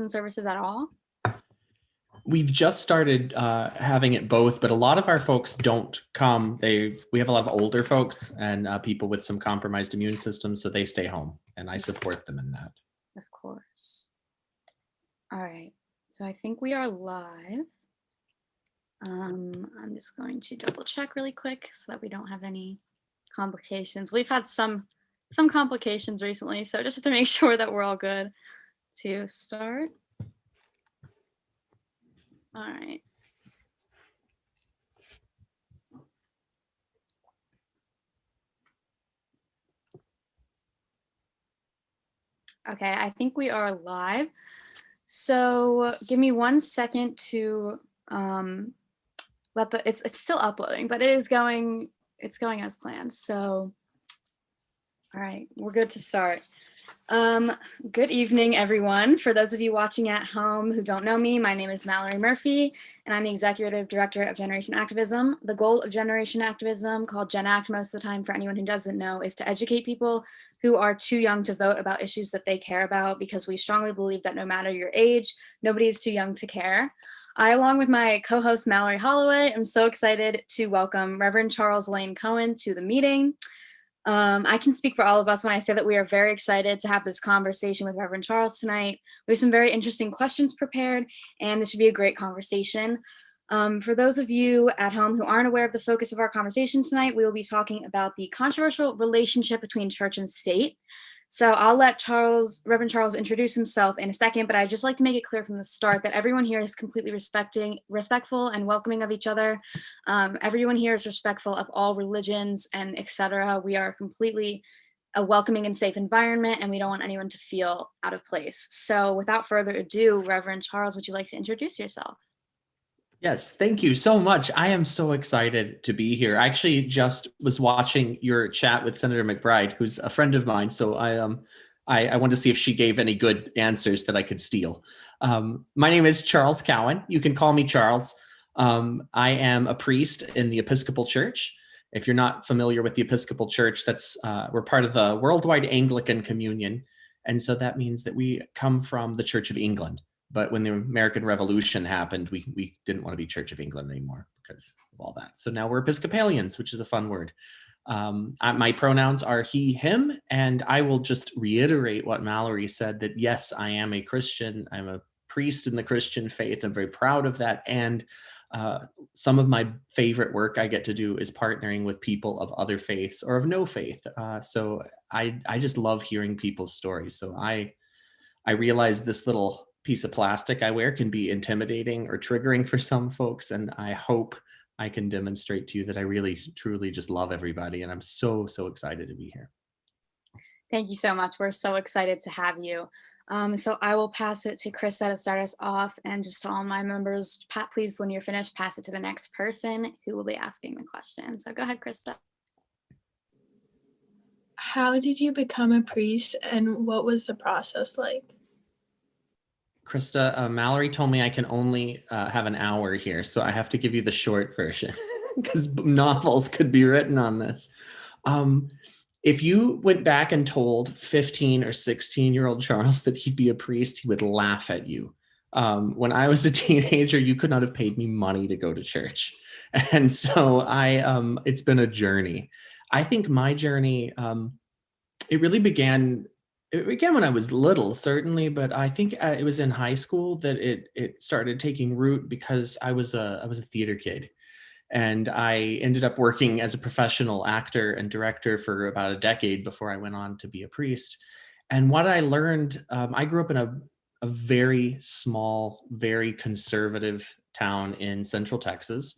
in-person services at all? We've just started having it both, but a lot of our folks don't come. We have a lot of older folks and people with some compromised immune systems, so they stay home, and I support them in that. Of course. All right, so I think we are live. I'm just going to double check really quick so that we don't have any complications. We've had some complications recently, so just have to make sure that we're all good to start. All right. Okay, I think we are live. So give me 1 second to it's still uploading, but it's going as planned. So all right, we're good to start. Good evening, everyone. For those of you watching at home who don't know me, my name is Mallory Murphy, and I'm the Executive Director of Generation Activism. The goal of Generation Activism, called GENACT most of the time for anyone who doesn't know, is to educate people who are too young to vote about issues that they care about, because we strongly believe that no matter your age, nobody is too young to care. I, along with my co-host Mallory Holloway, am so excited to welcome Reverend Charles Lane Cowen to the meeting. I can speak for all of us when I say that we are very excited to have this conversation with Reverend Charles tonight. We have some very interesting questions prepared, and this should be a great conversation. For those of you at home who aren't aware of the focus of our conversation tonight, we will be talking about the controversial relationship between church and state. So I'll let Reverend Charles introduce himself in a second, but I'd just like to make it clear from the start that everyone here is completely respectful and welcoming of each other. Everyone here is respectful of all religions and etc. We are completely a welcoming and safe environment, and we don't want anyone to feel out of place. So without further ado, Reverend Charles, would you like to introduce yourself? Yes, thank you so much. I am so excited to be here. I actually just was watching your chat with Senator McBride, who's a friend of mine. So I wanted to see if she gave any good answers that I could steal. My name is Charles Cowen. You can call me Charles. I am a priest in the Episcopal Church. If you're not familiar with the Episcopal Church, we're part of the Worldwide Anglican Communion. And so that means that we come from the Church of England. But when the American Revolution happened, we didn't want to be Church of England anymore because of all that. So now we're Episcopalians, which is a fun word. My pronouns are he, him, and I will just reiterate what Mallory said, that yes, I am a Christian. I'm a priest in the Christian faith. I'm very proud of that. And some of my favorite work I get to do is partnering with people of other faiths or of no faith. So I just love hearing people's stories. So I realize this little piece of plastic I wear can be intimidating or triggering for some folks. And I hope I can demonstrate to you that I really, truly just love everybody. And I'm so, so excited to be here. Thank you so much. We're so excited to have you. So I will pass it to Krista to start us off, and just to all my members, please, when you're finished, pass it to the next person who will be asking the question. So go ahead, Krista. How did you become a priest, and what was the process like? Krista, Mallory told me I can only have an hour here, so I have to give you the short version because novels could be written on this. If you went back and told 15 or 16-year-old Charles that he'd be a priest, he would laugh at you. When I was a teenager, you could not have paid me money to go to church. And so it's been a journey. I think my journey, it really began when I was little, certainly, but I think it was in high school that it started taking root, because I was a theater kid, and I ended up working as a professional actor and director for about a decade before I went on to be a priest. And what I learned, I grew up in a very small, very conservative town in Central Texas.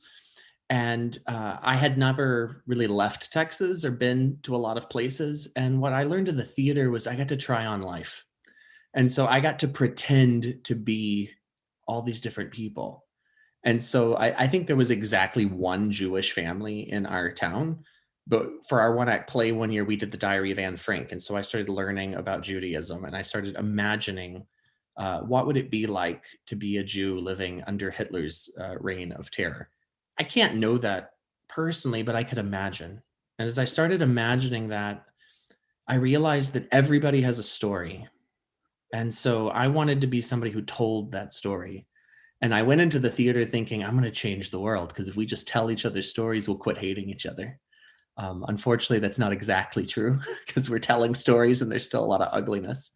And I had never really left Texas or been to a lot of places. And what I learned in the theater was I got to try on life. And so I got to pretend to be all these different people. And so I think there was exactly one Jewish family in our town. But for our one-act play one year, we did the Diary of Anne Frank. And so I started learning about Judaism, and I started imagining what would it be like to be a Jew living under Hitler's reign of terror. I can't know that personally, but I could imagine. And as I started imagining that, I realized that everybody has a story. And so I wanted to be somebody who told that story. And I went into the theater thinking, I'm going to change the world, because if we just tell each other stories, we'll quit hating each other. Unfortunately, that's not exactly true, because we're telling stories and there's still a lot of ugliness.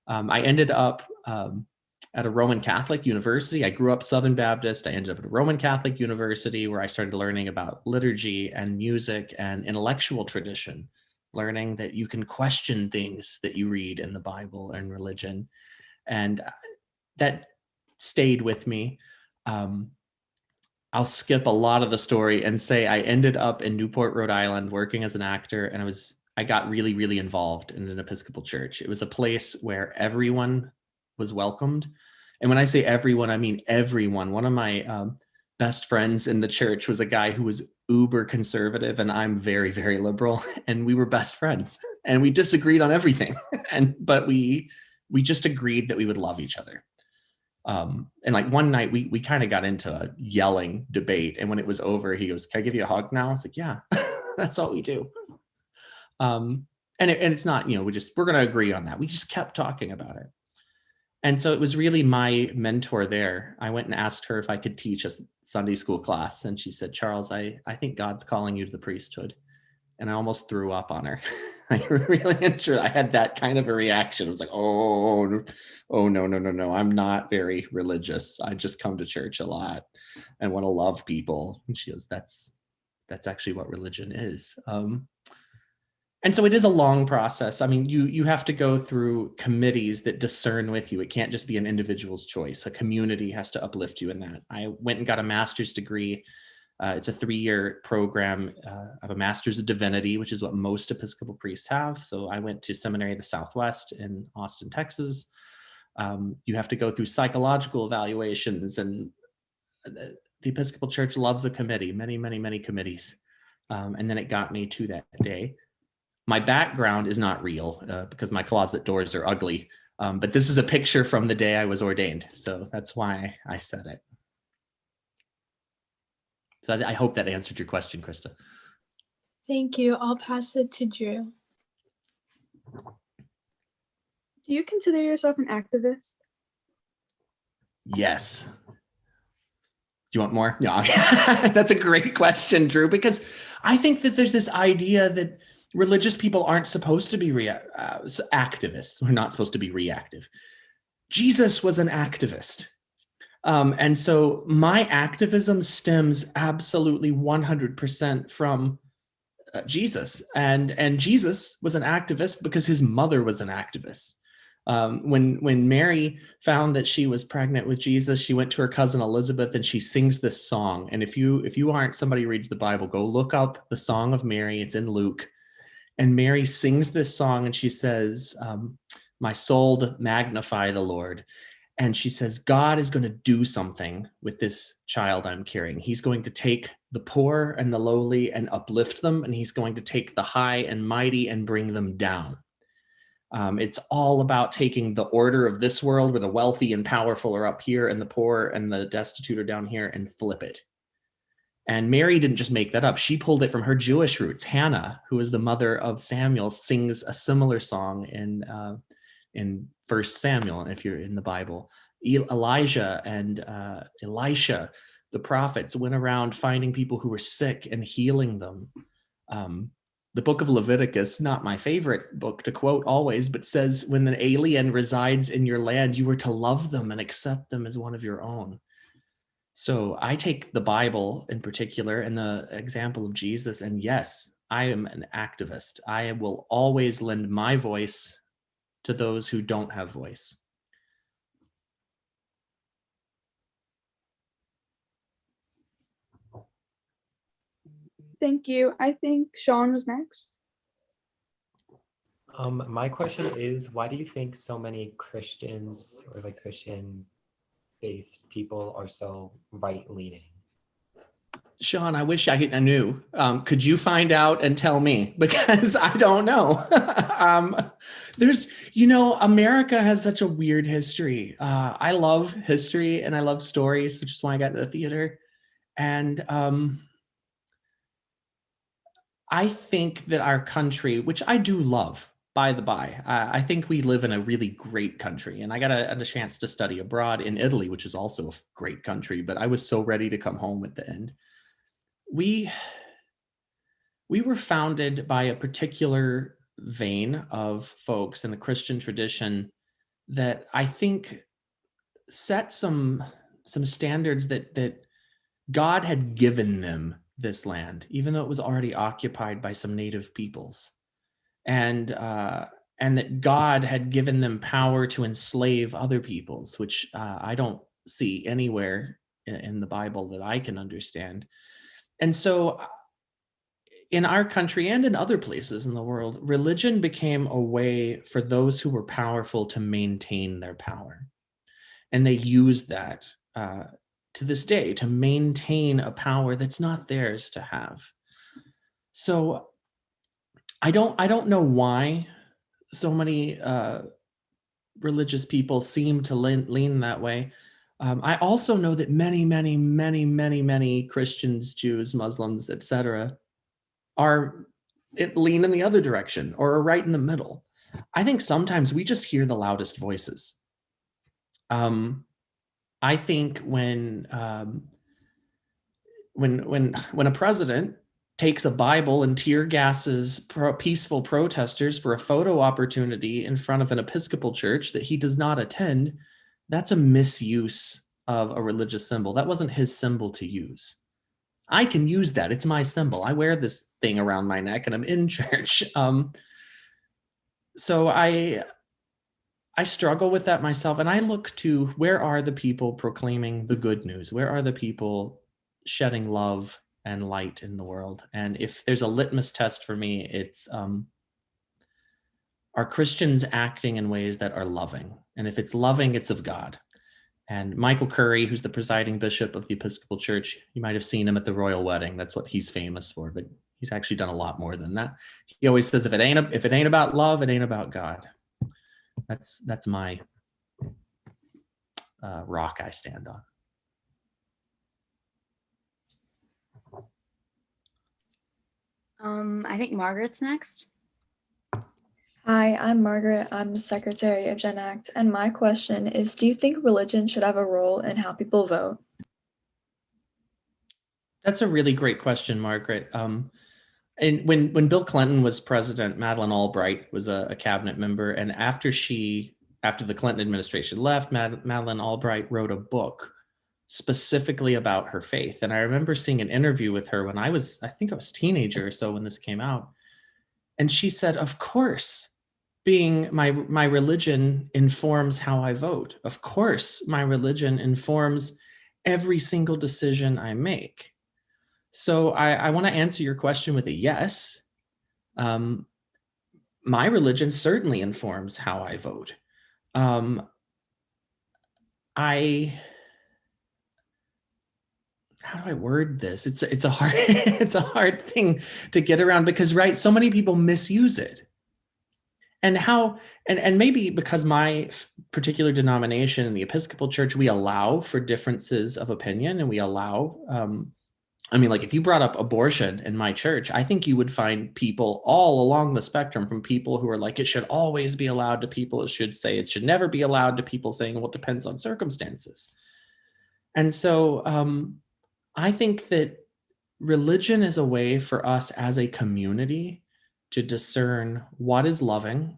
I ended up at a Roman Catholic university. I grew up Southern Baptist. I ended up at a Roman Catholic university where I started learning about liturgy and music and intellectual tradition, learning that you can question things that you read in the Bible and religion. And that stayed with me. I'll skip a lot of the story and say I ended up in Newport, Rhode Island, working as an actor, and I got really, really involved in an Episcopal church. It was a place where everyone was welcomed. And when I say everyone, I mean everyone. One of my best friends in the church was a guy who was uber conservative, and I'm very, very liberal, and we were best friends, and we disagreed on everything. But we just agreed that we would love each other. And like one night we kind of got into a yelling debate, and when it was over, he goes, "Can I give you a hug now?" I was like, "Yeah." That's all we do. And it's not, we're going to agree on that. We just kept talking about it. And so it was really my mentor there. I went and asked her if I could teach a Sunday school class. And she said, "Charles, I think God's calling you to the priesthood." And I almost threw up on her. I had that kind of a reaction. I was like, oh, no. I'm not very religious. I just come to church a lot and want to love people. And she goes, that's actually what religion is. And so it is a long process. I mean, you have to go through committees that discern with you. It can't just be an individual's choice. A community has to uplift you in that. I went and got a master's degree. It's a 3-year program. I have a master's of divinity, which is what most Episcopal priests have. So I went to Seminary of the Southwest in Austin, Texas. You have to go through psychological evaluations, and the Episcopal Church loves a committee, many committees. And then it got me to that day. My background is not real because my closet doors are ugly. But this is a picture from the day I was ordained. So that's why I said it. So I hope that answered your question, Krista. Thank you. I'll pass it to Drew. Do you consider yourself an activist? Yes. Do you want more? No. That's a great question, Drew, because I think that there's this idea that religious people aren't supposed to be activists. We're not supposed to be reactive. Jesus was an activist. And so my activism stems absolutely 100% from Jesus. And Jesus was an activist because his mother was an activist. When Mary found that she was pregnant with Jesus, she went to her cousin Elizabeth and she sings this song. And if you aren't somebody who reads the Bible, go look up the Song of Mary. It's in Luke. And Mary sings this song and she says, "My soul doth magnify the Lord." And she says, God is going to do something with this child I'm carrying. He's going to take the poor and the lowly and uplift them. And he's going to take the high and mighty and bring them down. It's all about taking the order of this world where the wealthy and powerful are up here and the poor and the destitute are down here, and flip it. And Mary didn't just make that up. She pulled it from her Jewish roots. Hannah, who is the mother of Samuel, sings a similar song in 1 Samuel, if you're in the Bible. Elijah and Elisha, the prophets, went around finding people who were sick and healing them. The book of Leviticus, not my favorite book to quote always, but says when an alien resides in your land, you are to love them and accept them as one of your own. So I take the Bible in particular and the example of Jesus, and yes, I am an activist. I will always lend my voice to those who don't have voice. Thank you. I think Sean was next. My question is, why do you think so many Christians or like Christian-based people are so right-leaning? Sean, I wish I knew. Could you find out and tell me? Because I don't know. America has such a weird history. I love history and I love stories, which is why I got into the theater. And I think that our country, which I do love, by the by. I think we live in a really great country, and I got a chance to study abroad in Italy, which is also a great country, but I was so ready to come home at the end. We were founded by a particular vein of folks in the Christian tradition that I think set some standards that God had given them this land, even though it was already occupied by some native peoples, and that God had given them power to enslave other peoples, which I don't see anywhere in the Bible that I can understand. And so in our country and in other places in the world, religion became a way for those who were powerful to maintain their power. And they use that to this day to maintain a power that's not theirs to have. So I don't know why so many religious people seem to lean that way. I also know that many Christians, Jews, Muslims, etc., lean in the other direction or are right in the middle. I think sometimes we just hear the loudest voices. I think when a president takes a Bible and tear gases peaceful protesters for a photo opportunity in front of an Episcopal church that he does not attend, that's a misuse of a religious symbol. That wasn't his symbol to use. I can use that. It's my symbol. I wear this thing around my neck and I'm in church. So I struggle with that myself, and I look to where are the people proclaiming the good news? Where are the people shedding love and light in the world? And if there's a litmus test for me, it's are Christians acting in ways that are loving? And if it's loving, it's of God. And Michael Curry, who's the presiding bishop of the Episcopal Church, you might have seen him at the royal wedding. That's what he's famous for, but he's actually done a lot more than that. He always says, if it ain't about love, it ain't about God. That's my rock I stand on. I think Margaret's next. Hi, I'm Margaret. I'm the secretary of GENACT, and my question is, do you think religion should have a role in how people vote? That's a really great question, Margaret. And when Bill Clinton was president, Madeleine Albright was a cabinet member, and after the Clinton administration left, Madeleine Albright wrote a book specifically about her faith. And I remember seeing an interview with her when I think I was a teenager or so when this came out. And she said, of course, being my religion informs how I vote. Of course, my religion informs every single decision I make. So I want to answer your question with a yes. My religion certainly informs how I vote. How do I word this? It's a hard it's a hard thing to get around because, right, so many people misuse it. And maybe because my particular denomination in the Episcopal Church, we allow for differences of opinion, and we allow like if you brought up abortion in my church, I think you would find people all along the spectrum, from people who are like, it should always be allowed, to people who should say it should never be allowed, to people saying, well, it depends on circumstances. And so I think that religion is a way for us as a community to discern what is loving,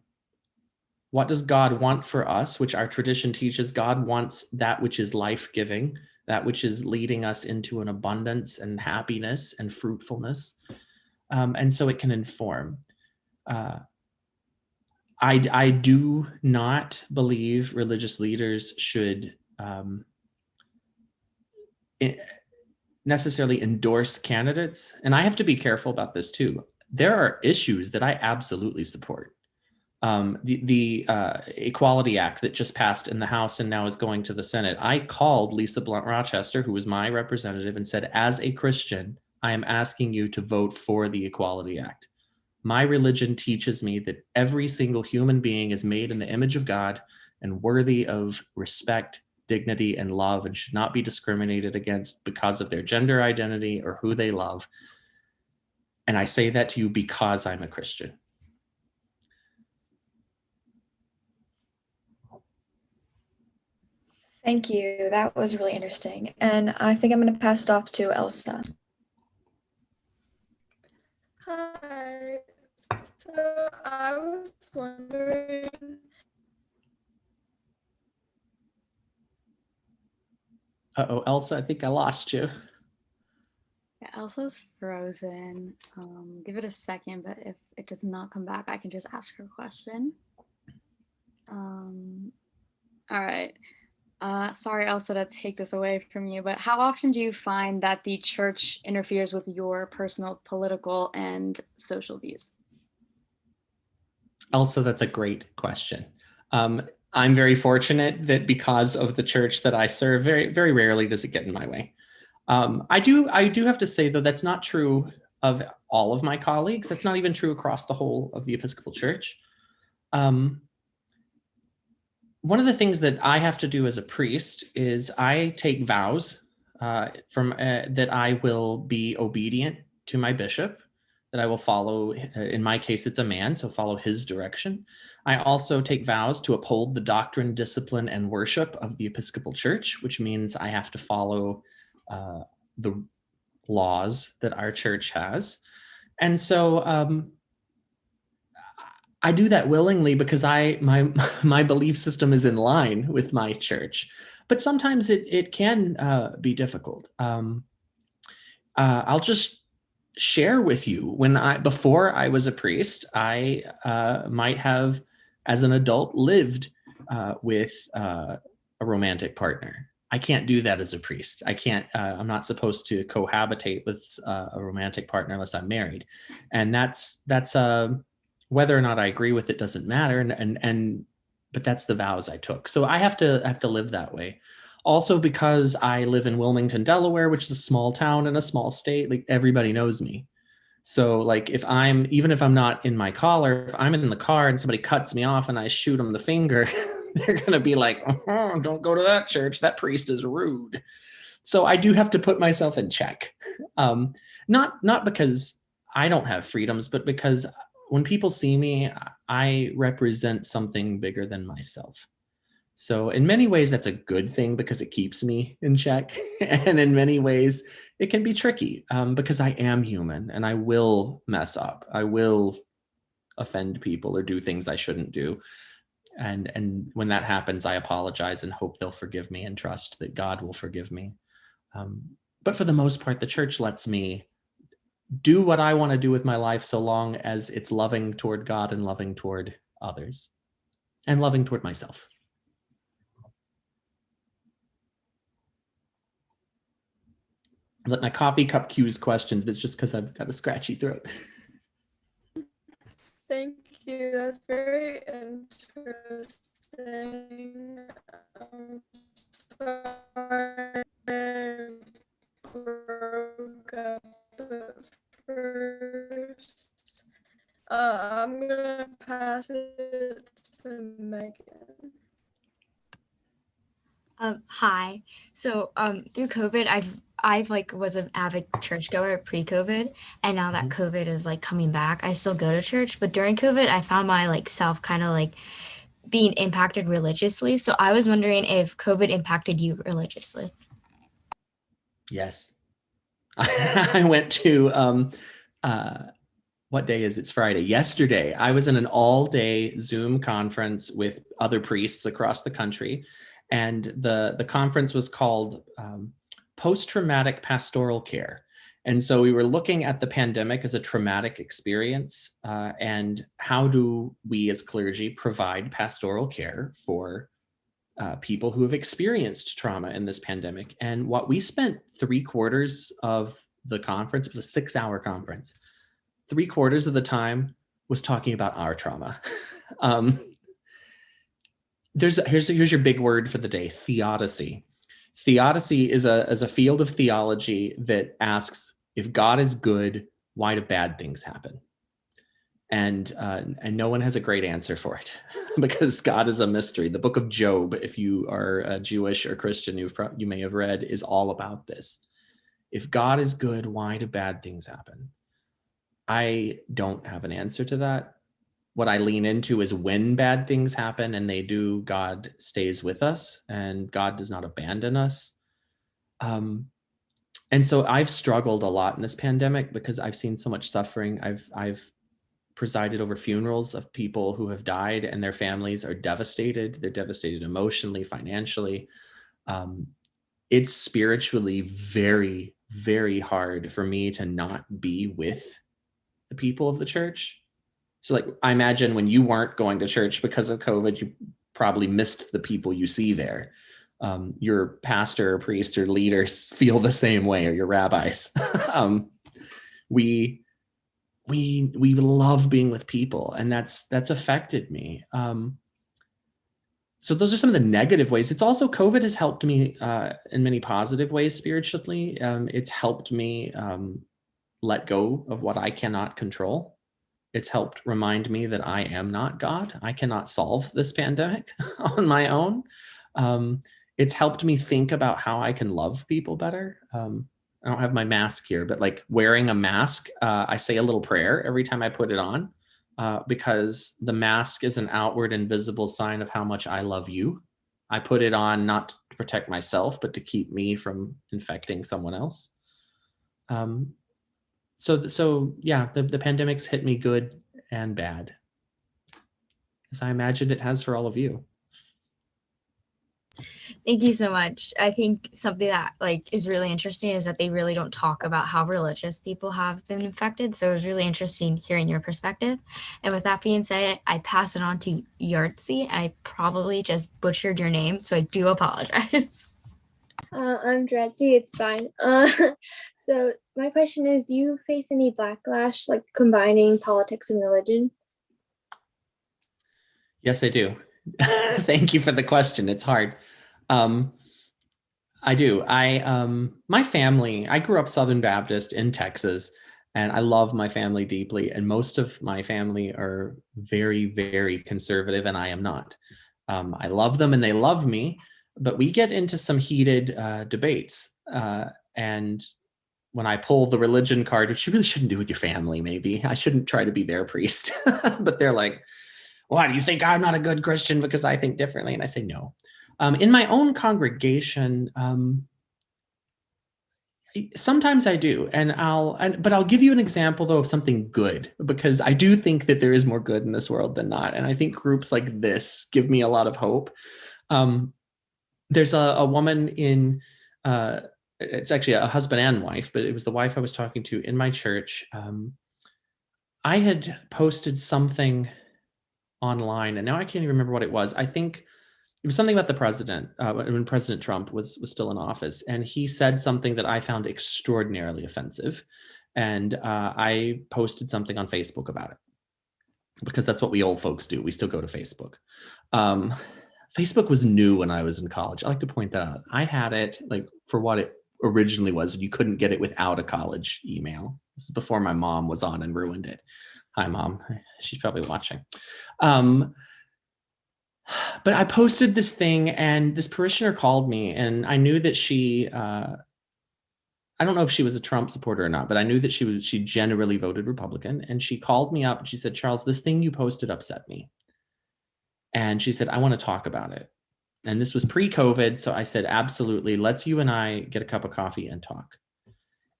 what does God want for us, which our tradition teaches God wants that which is life-giving, that which is leading us into an abundance and happiness and fruitfulness. And so it can inform. I do not believe religious leaders should necessarily endorse candidates. And I have to be careful about this too. There are issues that I absolutely support. The Equality Act that just passed in the House and now is going to the Senate. I called Lisa Blunt Rochester, who was my representative, and said, as a Christian, I am asking you to vote for the Equality Act. My religion teaches me that every single human being is made in the image of God and worthy of respect, dignity, and love, and should not be discriminated against because of their gender identity or who they love. And I say that to you because I'm a Christian. Thank you. That was really interesting. And I think I'm going to pass it off to Elsa. Hi. So I was wondering. Uh-oh, Elsa, I think I lost you. Yeah, Elsa's frozen. Give it a second, but if it does not come back, I can just ask her a question. All right. Sorry, Elsa, to take this away from you, but how often do you find that the church interferes with your personal political and social views? Elsa, that's a great question. I'm very fortunate that because of the church that I serve, very, very rarely does it get in my way. I do have to say, though, that's not true of all of my colleagues. That's not even true across the whole of the Episcopal Church. One of the things that I have to do as a priest is I take vows that I will be obedient to my bishop, that I will follow, in my case, it's a man, so follow his direction. I also take vows to uphold the doctrine, discipline, and worship of the Episcopal Church, which means I have to follow the laws that our church has. And so I do that willingly because my belief system is in line with my church. But sometimes it can be difficult. I'll just share with you, before I was a priest, I might have, as an adult, lived with a romantic partner. I can't do that as a priest. I can't. I'm not supposed to cohabitate with a romantic partner unless I'm married, and that's whether or not I agree with it doesn't matter. But that's the vows I took. So I have to live that way. Also, because I live in Wilmington, Delaware, which is a small town in a small state, like everybody knows me. So like even if I'm not in my collar, if I'm in the car and somebody cuts me off and I shoot them the finger, they're going to be like, oh, don't go to that church. That priest is rude. So I do have to put myself in check. Not because I don't have freedoms, but because when people see me, I represent something bigger than myself. So in many ways, that's a good thing because it keeps me in check. And in many ways, it can be tricky because I am human and I will mess up. I will offend people or do things I shouldn't do. And when that happens, I apologize and hope they'll forgive me and trust that God will forgive me. But for the most part, the church lets me do what I want to do with my life so long as it's loving toward God and loving toward others and loving toward myself. Let my coffee cup cues questions, but it's just because I've got a scratchy throat. Thank you. That's very interesting. Sorry, broke up at first. I'm gonna pass it to Megan. Hi. So through COVID, I've like was an avid churchgoer pre-COVID, and now that COVID is like coming back, I still go to church. But during COVID, I found my like self kind of like being impacted religiously. So I was wondering if COVID impacted you religiously. Yes. I went to what day is it? It's Friday. Yesterday, I was in an all-day Zoom conference with other priests across the country. And the conference was called Post-Traumatic Pastoral Care. And so we were looking at the pandemic as a traumatic experience and how do we as clergy provide pastoral care for people who have experienced trauma in this pandemic. And what we spent 3/4 of the conference, it was a 6-hour conference, 3/4 of the time was talking about our trauma. Here's your big word for the day: theodicy. Theodicy is a field of theology that asks, if God is good, why do bad things happen? And no one has a great answer for it because God is a mystery. The book of Job, if you are Jewish or Christian, you may have read, is all about this. If God is good, why do bad things happen? I don't have an answer to that. what I lean into is when bad things happen and they do, God stays with us and God does not abandon us. And so I've struggled a lot in this pandemic because I've seen so much suffering. I've presided over funerals of people who have died and their families are devastated. They're devastated emotionally, financially. It's spiritually very, very hard for me to not be with the people of the church. So like, I imagine when you weren't going to church because of COVID, you probably missed the people you see there. Your pastor or priest or leaders feel the same way, or your rabbis. We love being with people, and that's affected me. So those are some of the negative ways. It's also, COVID has helped me in many positive ways spiritually. It's helped me let go of what I cannot control. It's helped remind me that I am not God. I cannot solve this pandemic on my own. It's helped me think about how I can love people better. I don't have my mask here, but like wearing a mask, I say a little prayer every time I put it on, because the mask is an outward and visible sign of how much I love you. I put it on not to protect myself, but to keep me from infecting someone else. So yeah, the pandemic's hit me good and bad, as I imagined it has for all of you. Thank you so much. I think something that like is really interesting is that they really don't talk about how religious people have been infected. So it was really interesting hearing your perspective. And with that being said, I pass it on to Yartzi. I probably just butchered your name, so I do apologize. I'm Dretzi. It's fine. So my question is, do you face any backlash, like combining politics and religion? Yes, I do. Thank you for the question. It's hard. I do. My family, I grew up Southern Baptist in Texas, and I love my family deeply. And most of my family are very, very conservative, and I am not. I love them and they love me, but we get into some heated debates. And when I pull the religion card, which you really shouldn't do with your family, maybe I shouldn't try to be their priest, but they're like, why do you think I'm not a good Christian because I think differently? And I say, no. In my own congregation, sometimes I do, but I'll give you an example though of something good, because I do think that there is more good in this world than not. And I think groups like this give me a lot of hope. There's a woman in, it's actually a husband and wife, but it was the wife I was talking to in my church. I had posted something online, and now I can't even remember what it was. I think it was something about the president, when President Trump was still in office, and he said something that I found extraordinarily offensive. And I posted something on Facebook about it, because that's what we old folks do. We still go to Facebook. Facebook was new when I was in college. I like to point that out. I had it like for what it originally was. You couldn't get it without a college email. This is before my mom was on and ruined it. Hi, Mom. She's probably watching. But I posted this thing, and this parishioner called me, and I knew that she, I don't know if she was a Trump supporter or not, but I knew that she generally voted Republican. And she called me up and she said, Charles, this thing you posted upset me. And she said, I want to talk about it. And this was pre-COVID. So I said, absolutely. Let's you and I get a cup of coffee and talk.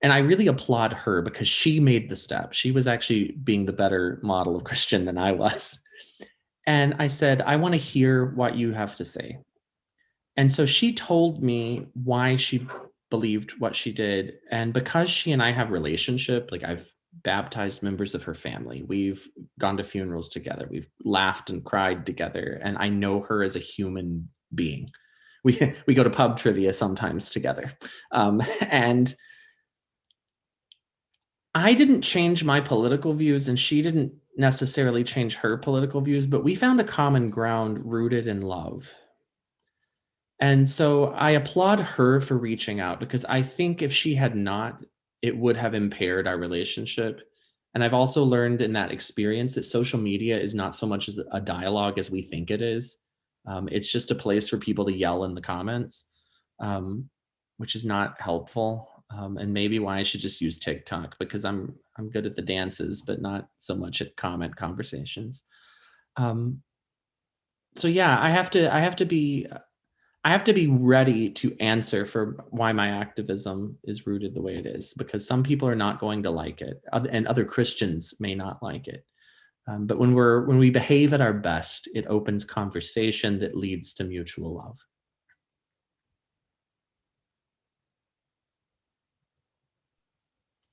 And I really applaud her, because she made the step. She was actually being the better model of Christian than I was. And I said, I want to hear what you have to say. And so she told me why she believed what she did. And because she and I have relationship, like I've baptized members of her family, we've gone to funerals together, we've laughed and cried together, and I know her as a human being. We go to pub trivia sometimes together. And I didn't change my political views, and she didn't necessarily change her political views, but we found a common ground rooted in love. And so I applaud her for reaching out, because I think if she had not, it would have impaired our relationship. And I've also learned in that experience that social media is not so much as a dialogue as we think it is. It's just a place for people to yell in the comments, which is not helpful. And maybe why I should just use TikTok, because I'm good at the dances, but not so much at comment conversations. So yeah, I have to be ready to answer for why my activism is rooted the way it is, because some people are not going to like it, and other Christians may not like it. But when we behave at our best, it opens conversation that leads to mutual love.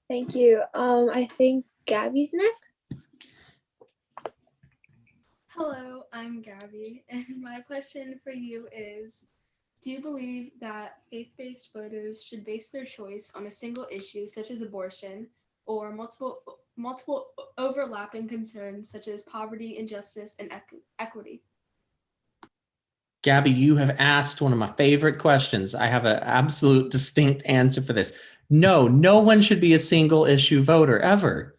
Thank you. I think Gabby's next. Hello, I'm Gabby, and my question for you is, do you believe that faith-based voters should base their choice on a single issue such as abortion, or multiple overlapping concerns such as poverty, injustice, and equity? Gabby, you have asked one of my favorite questions. I have an absolute distinct answer for this. No, no one should be a single issue voter ever.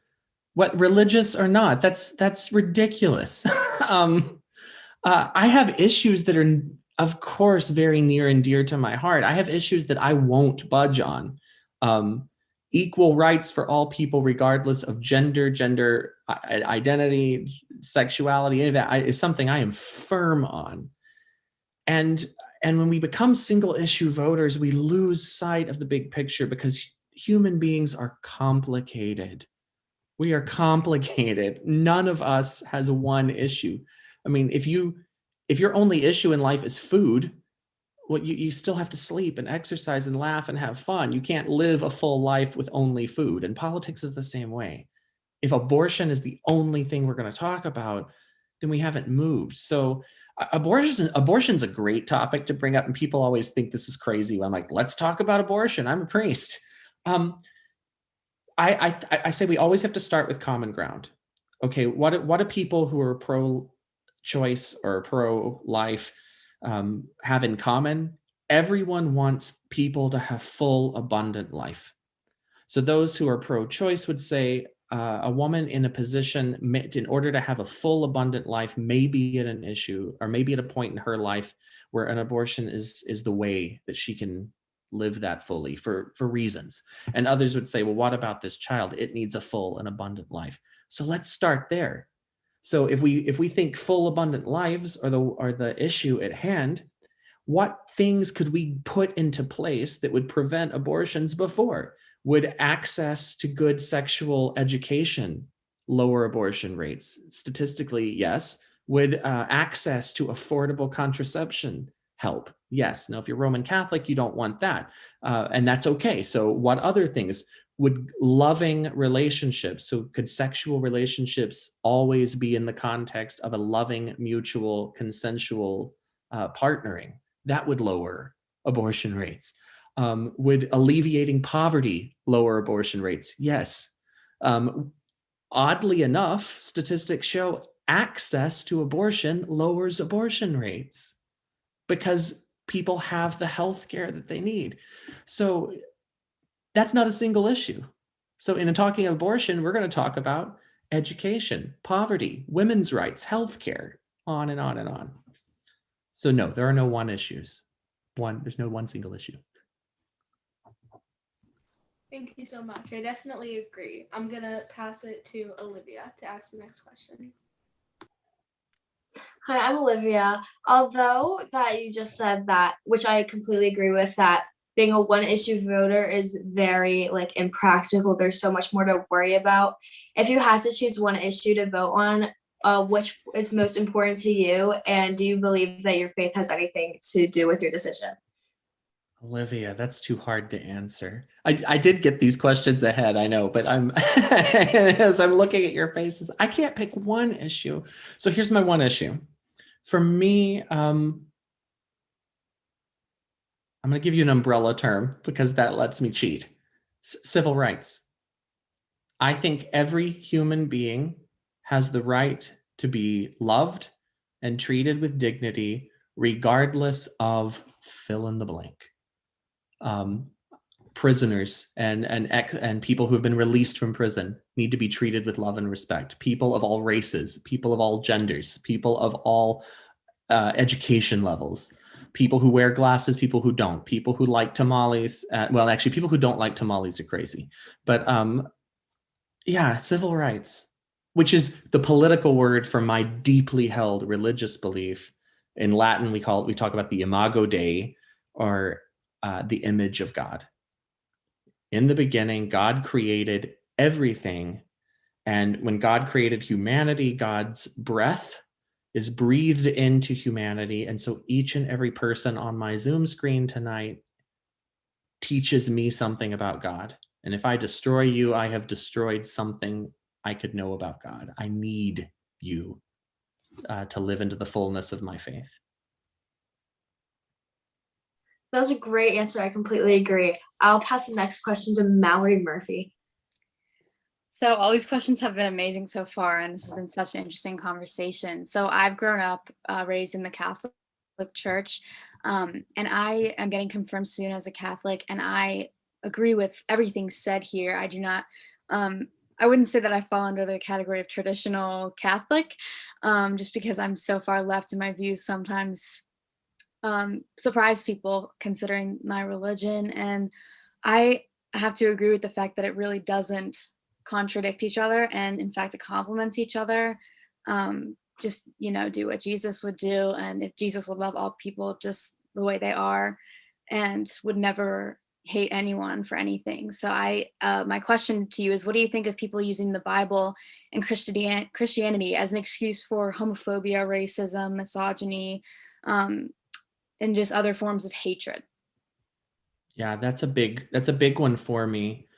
What, religious or not? That's ridiculous. I have issues that are, of course, very near and dear to my heart. I have issues that I won't budge on. Equal rights for all people, regardless of gender identity, sexuality, any of that is something I am firm on. And when we become single issue voters, we lose sight of the big picture, because human beings are complicated. We are complicated. None of us has one issue. I mean, if your only issue in life is food, well, you still have to sleep and exercise and laugh and have fun. You can't live a full life with only food. And politics is the same way. If abortion is the only thing we're going to talk about, then we haven't moved. So abortion's a great topic to bring up, and people always think this is crazy when I'm like, let's talk about abortion. I'm a priest. I say we always have to start with common ground. Okay, what do people who are pro-choice or pro-life have in common? Everyone wants people to have full, abundant life. So those who are pro-choice would say a woman in a position in order to have a full, abundant life may be at an issue, or maybe at a point in her life where an abortion is the way that she can live that fully for reasons. And others would say, well, what about this child? It needs a full and abundant life. So let's start there. So if we think full, abundant lives are the issue at hand, what things could we put into place that would prevent abortions before? Would access to good sexual education lower abortion rates? Statistically, yes. Would access to affordable contraception help? Yes. Now, if you're Roman Catholic, you don't want that. And that's okay. So what other things? Would loving relationships, so could sexual relationships always be in the context of a loving, mutual, consensual partnering? That would lower abortion rates. Would alleviating poverty lower abortion rates? Yes. Oddly enough, statistics show access to abortion lowers abortion rates because people have the health care that they need. So that's not a single issue. So in talking abortion, we're going to talk about education, poverty, women's rights, health care, on and on and on. So no, there are no one issues. There's no one single issue. Thank you so much. I definitely agree. I'm going to pass it to Olivia to ask the next question. Hi, I'm Olivia. Although that you just said that, which I completely agree with, that being a one issue voter is very impractical. There's so much more to worry about. If you had to choose one issue to vote on, which is most important to you, and do you believe that your faith has anything to do with your decision? Olivia, that's too hard to answer. I did get these questions ahead, I know, but I'm as I'm looking at your faces, I can't pick one issue. So here's my one issue. For me, I'm going to give you an umbrella term because that lets me cheat. Civil rights. I think every human being has the right to be loved and treated with dignity, regardless of fill in the blank. Prisoners and people who have been released from prison need to be treated with love and respect. People of all races, people of all genders, people of all education levels, people who wear glasses, people who don't, people who like tamales. Well, actually, people who don't like tamales are crazy. But yeah, civil rights. which is the political word for my deeply held religious belief. In Latin, we talk about the imago Dei, or the image of God. In the beginning, God created everything. And when God created humanity, God's breath is breathed into humanity. And so each and every person on my Zoom screen tonight teaches me something about God. And if I destroy you, I have destroyed something I could know about God. I need you to live into the fullness of my faith. That was a great answer. I completely agree. I'll pass the next question to Mallory Murphy. So all these questions have been amazing so far, and this has been such an interesting conversation. So I've grown up raised in the Catholic Church, and I am getting confirmed soon as a Catholic, and I agree with everything said here. I do not, I wouldn't say that I fall under the category of traditional Catholic, just because I'm so far left in my views sometimes surprise people considering my religion. And I have to agree with the fact that it really doesn't contradict each other, and in fact it complements each other. Just do what Jesus would do, and if Jesus would love all people just the way they are and would never hate anyone for anything. So my question to you is, what do you think of people using the Bible and Christianity as an excuse for homophobia, racism, misogyny, and just other forms of hatred? Yeah, that's a big one for me.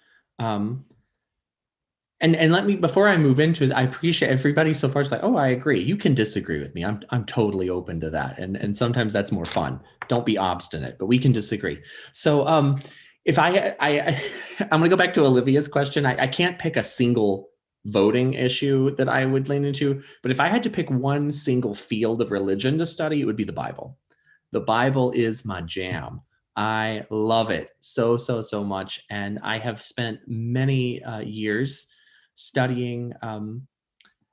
And let me, before I move into it, I appreciate everybody so far. It's like, oh, I agree. You can disagree with me. I'm totally open to that. And sometimes that's more fun. Don't be obstinate, but we can disagree. So if I'm going to go back to Olivia's question. I can't pick a single voting issue that I would lean into, but if I had to pick one single field of religion to study, it would be the Bible. The Bible is my jam. I love it so much. And I have spent many years studying.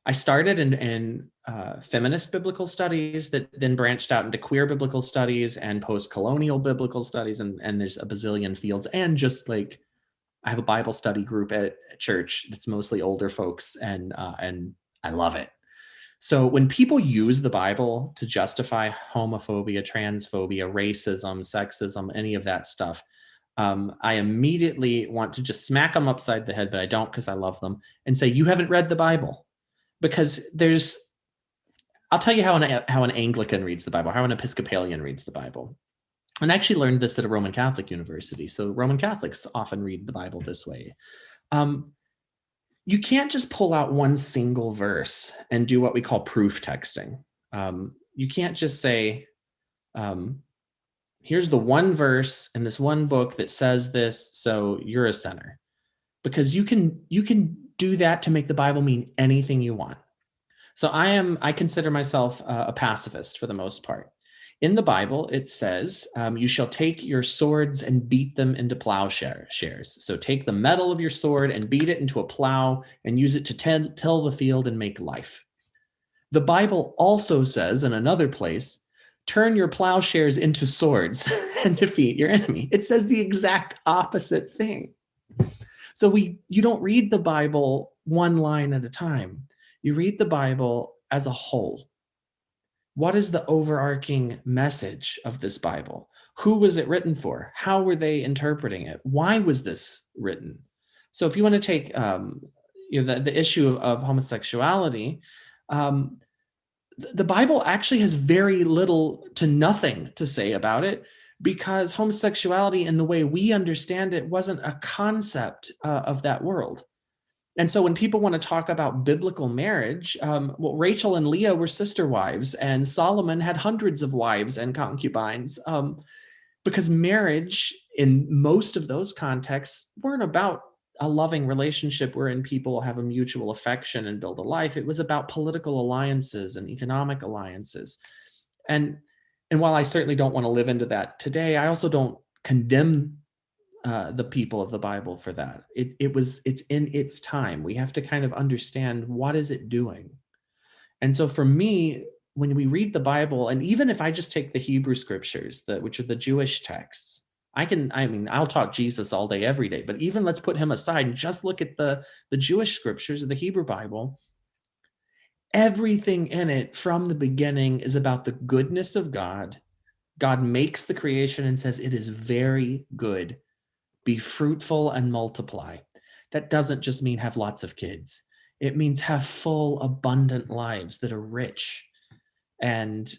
I started in feminist biblical studies that then branched out into queer biblical studies and post-colonial biblical studies. And there's a bazillion fields. And just like, I have a Bible study group at church that's mostly older folks, and I love it. So when people use the Bible to justify homophobia, transphobia, racism, sexism, any of that stuff, I immediately want to just smack them upside the head, but I don't, because I love them, and say, you haven't read the Bible. Because I'll tell you how an Anglican reads the Bible, how an Episcopalian reads the Bible. And I actually learned this at a Roman Catholic university. So Roman Catholics often read the Bible this way. You can't just pull out one single verse and do what we call proof texting. You can't just say, here's the one verse in this one book that says this, so you're a sinner. Because you can do that to make the Bible mean anything you want. So I consider myself a pacifist for the most part. In the Bible, it says, you shall take your swords and beat them into plowshares. So take the metal of your sword and beat it into a plow and use it to till the field and make life. The Bible also says in another place, turn your plowshares into swords and defeat your enemy. It says the exact opposite thing. So you don't read the Bible one line at a time. You read the Bible as a whole. What is the overarching message of this Bible? Who was it written for? How were they interpreting it? Why was this written? So if you want to take the issue of homosexuality, the Bible actually has very little to nothing to say about it, because homosexuality in the way we understand it wasn't a concept of that world. And so when people want to talk about biblical marriage, Rachel and Leah were sister wives, and Solomon had hundreds of wives and concubines, because marriage in most of those contexts weren't about a loving relationship wherein people have a mutual affection and build a life. It was about political alliances and economic alliances. And while I certainly don't want to live into that today, I also don't condemn the people of the Bible for that. It's in its time. We have to kind of understand, what is it doing? And so for me, when we read the Bible, and even if I just take the Hebrew scriptures, which are the Jewish texts, I'll talk Jesus all day, every day, but even let's put him aside and just look at the Jewish scriptures of the Hebrew Bible. everything in it from the beginning is about the goodness of God. God makes the creation and says it is very good. Be fruitful and multiply. That doesn't just mean have lots of kids. It means have full, abundant lives that are rich. And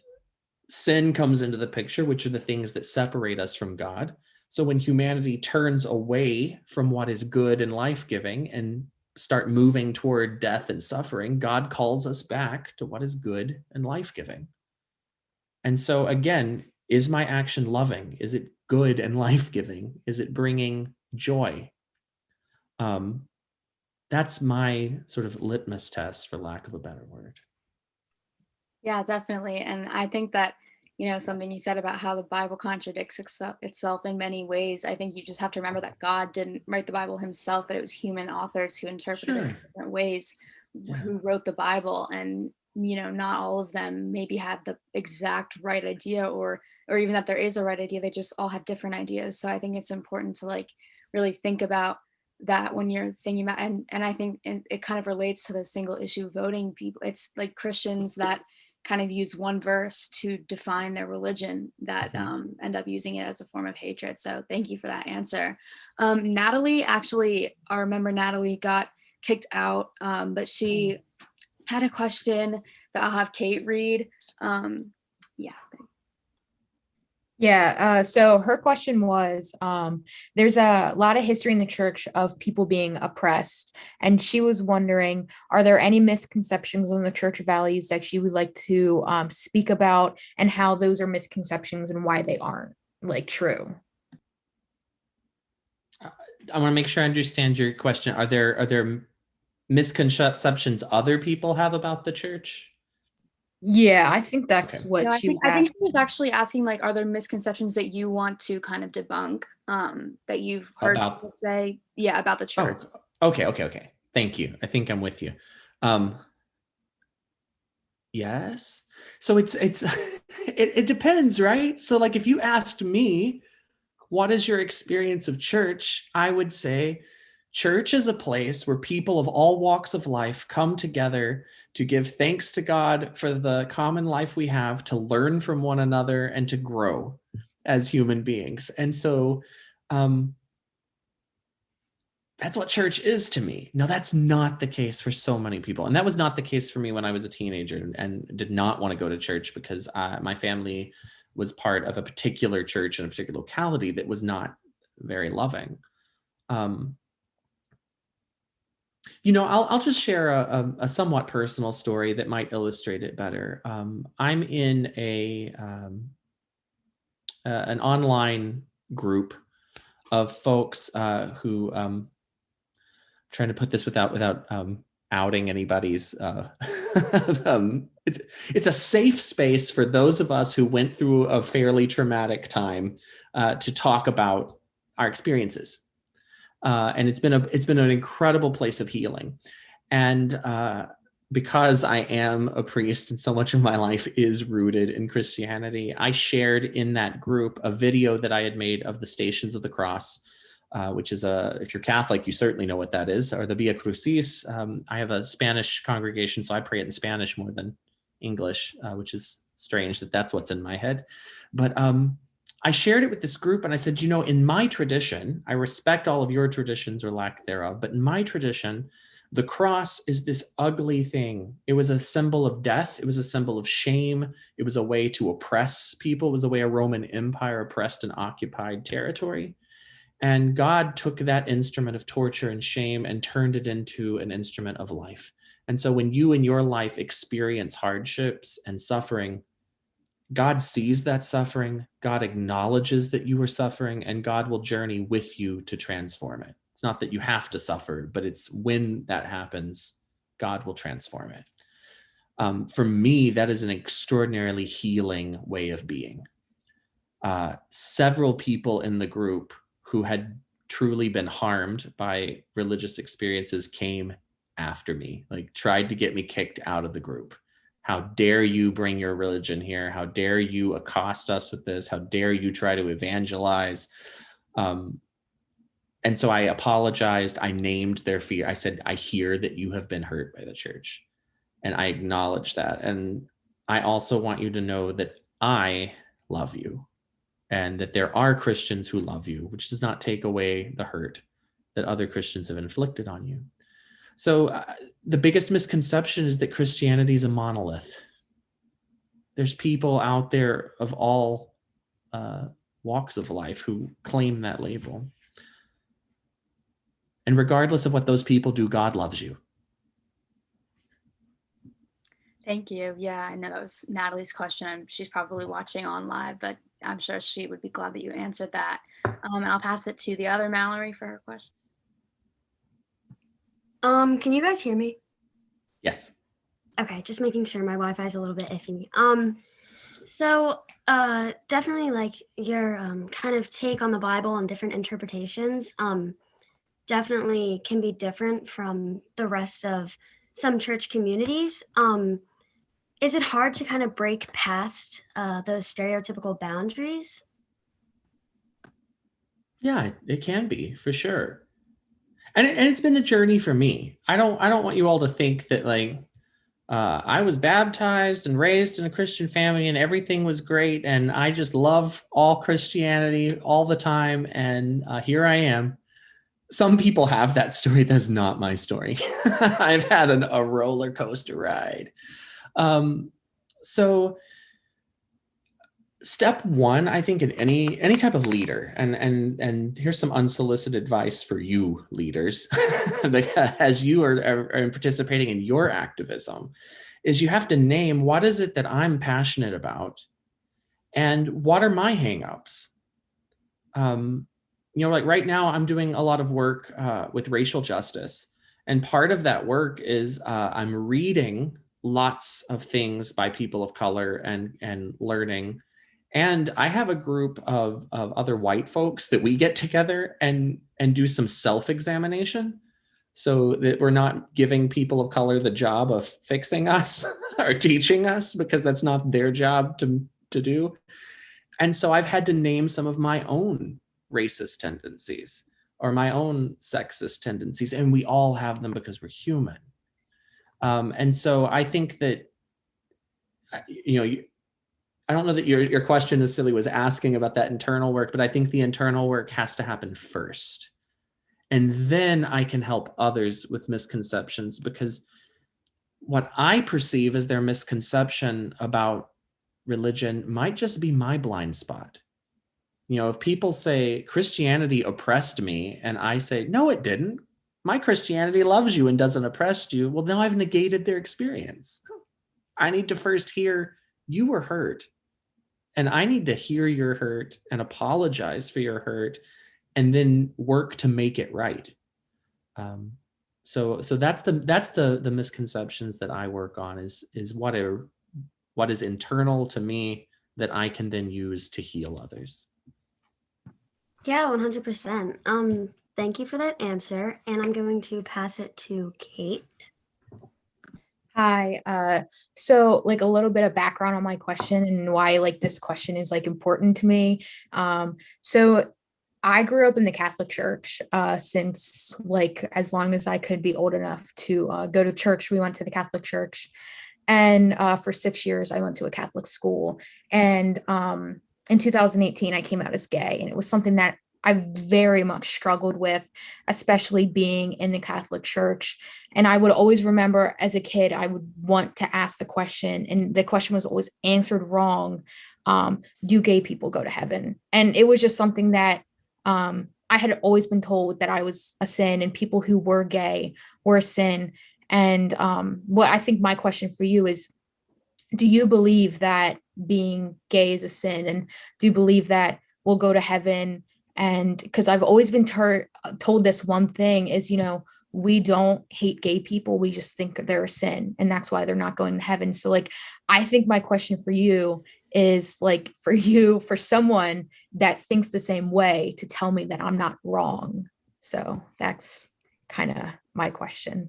sin comes into the picture, which are the things that separate us from God. So when humanity turns away from what is good and life-giving and start moving toward death and suffering, God calls us back to what is good and life-giving. And so again, is my action loving? Is it good and life-giving? Is it bringing joy? That's my sort of litmus test, for lack of a better word. Yeah, definitely. And I think that, something you said about how the Bible contradicts itself in many ways. I think you just have to remember that God didn't write the Bible himself, that it was human authors who interpreted it in different ways, who wrote the Bible. And, not all of them maybe had the exact right idea or even that there is a right idea. They just all had different ideas. So I think it's important to like really think about that when you're thinking about, and I think it kind of relates to the single issue voting people. It's like Christians that kind of use one verse to define their religion that end up using it as a form of hatred. So thank you for that answer. Natalie, actually, I remember Natalie got kicked out, but she had a question that I'll have Kate read. Yeah. Yeah, so her question was, there's a lot of history in the church of people being oppressed, and she was wondering, are there any misconceptions on the church values that she would like to speak about, and how those are misconceptions and why they aren't like true? I want to make sure I understand your question. Are there misconceptions other people have about the church? Yeah, I think that's Okay. what No, she was I think asking. she was actually asking, like, are there misconceptions that you want to kind of debunk, that you've heard About- people say, about the church? Oh, okay. Thank you. I think I'm with you. Yes. So it's it depends, right? So like if you asked me, what is your experience of church? I would say church is a place where people of all walks of life come together to give thanks to God for the common life we have, to learn from one another, and to grow as human beings. And so that's what church is to me. Now, that's not the case for so many people. And that was not the case for me when I was a teenager and did not want to go to church because my family was part of a particular church in a particular locality that was not very loving. I'll just share a somewhat personal story that might illustrate it better. I'm in an online group of folks who trying to put this without outing anybody's. It's a safe space for those of us who went through a fairly traumatic time to talk about our experiences. And it's been an incredible place of healing. And because I am a priest and so much of my life is rooted in Christianity, I shared in that group a video that I had made of the Stations of the Cross, which is if you're Catholic, you certainly know what that is, or the Via Crucis. I have a Spanish congregation, so I pray it in Spanish more than English, which is strange that that's what's in my head. But I shared it with this group and I said, in my tradition, I respect all of your traditions or lack thereof, but in my tradition, the cross is this ugly thing. It was a symbol of death. It was a symbol of shame. It was a way to oppress people. It was the way a Roman Empire oppressed and occupied territory. And God took that instrument of torture and shame and turned it into an instrument of life. And so when you in your life experience hardships and suffering, God sees that suffering, God acknowledges that you are suffering, and God will journey with you to transform it. It's not that you have to suffer, but it's when that happens, God will transform it. For me, that is an extraordinarily healing way of being. Several people in the group who had truly been harmed by religious experiences came after me, like tried to get me kicked out of the group. How dare you bring your religion here? How dare you accost us with this? How dare you try to evangelize? And so I apologized. I named their fear. I said, I hear that you have been hurt by the church. And I acknowledge that. And I also want you to know that I love you and that there are Christians who love you, which does not take away the hurt that other Christians have inflicted on you. So the biggest misconception is that Christianity is a monolith. There's people out there of all walks of life who claim that label. And regardless of what those people do, God loves you. Thank you. Yeah, I know that was Natalie's question. She's probably watching on live, but I'm sure she would be glad that you answered that. And I'll pass it to the other Mallory for her question. Can you guys hear me? Yes. Okay, just making sure. My Wi-Fi is a little bit iffy. So definitely like your kind of take on the Bible and different interpretations definitely can be different from the rest of some church communities. Is it hard to kind of break past those stereotypical boundaries? Yeah, it can be, for sure. And it's been a journey for me. I don't want you all to think that like I was baptized and raised in a Christian family and everything was great and I just love all Christianity all the time and here I am. Some people have that story. That's not my story. I've had a roller coaster ride. So step one, I think, in any type of leader, and here's some unsolicited advice for you leaders, as you are participating in your activism, is you have to name what is it that I'm passionate about, and what are my hangups. Like right now, I'm doing a lot of work with racial justice, and part of that work is I'm reading lots of things by people of color and learning. And I have a group of other white folks that we get together and do some self-examination so that we're not giving people of color the job of fixing us or teaching us, because that's not their job to do. And so I've had to name some of my own racist tendencies or my own sexist tendencies, and we all have them because we're human. And so I think that, I don't know that your question necessarily was asking about that internal work, but I think the internal work has to happen first. And then I can help others with misconceptions, because what I perceive as their misconception about religion might just be my blind spot. If people say Christianity oppressed me and I say, no, it didn't. My Christianity loves you and doesn't oppress you. Well, now I've negated their experience. I need to first hear you were hurt. And I need to hear your hurt and apologize for your hurt and then work to make it right. So that's the misconceptions that I work on is what is internal to me that I can then use to heal others. Yeah, 100%. Thank you for that answer. And I'm going to pass it to Kate. Hi. So like a little bit of background on my question and why like this question is like important to me. So I grew up in the Catholic Church since like as long as I could be old enough to go to church. We went to the Catholic Church, and for 6 years I went to a Catholic school. And in 2018 I came out as gay, and it was something that I very much struggled with, especially being in the Catholic Church. And I would always remember as a kid, I would want to ask the question, and the question was always answered wrong. Do gay people go to heaven? And it was just something that I had always been told that I was a sin, and people who were gay were a sin. And what I think my question for you is, do you believe that being gay is a sin? And do you believe that we'll go to heaven? And because I've always been told this one thing is, we don't hate gay people. We just think they're a sin, and that's why they're not going to heaven. So like, I think my question for you is like, for someone that thinks the same way, to tell me that I'm not wrong. So that's kind of my question.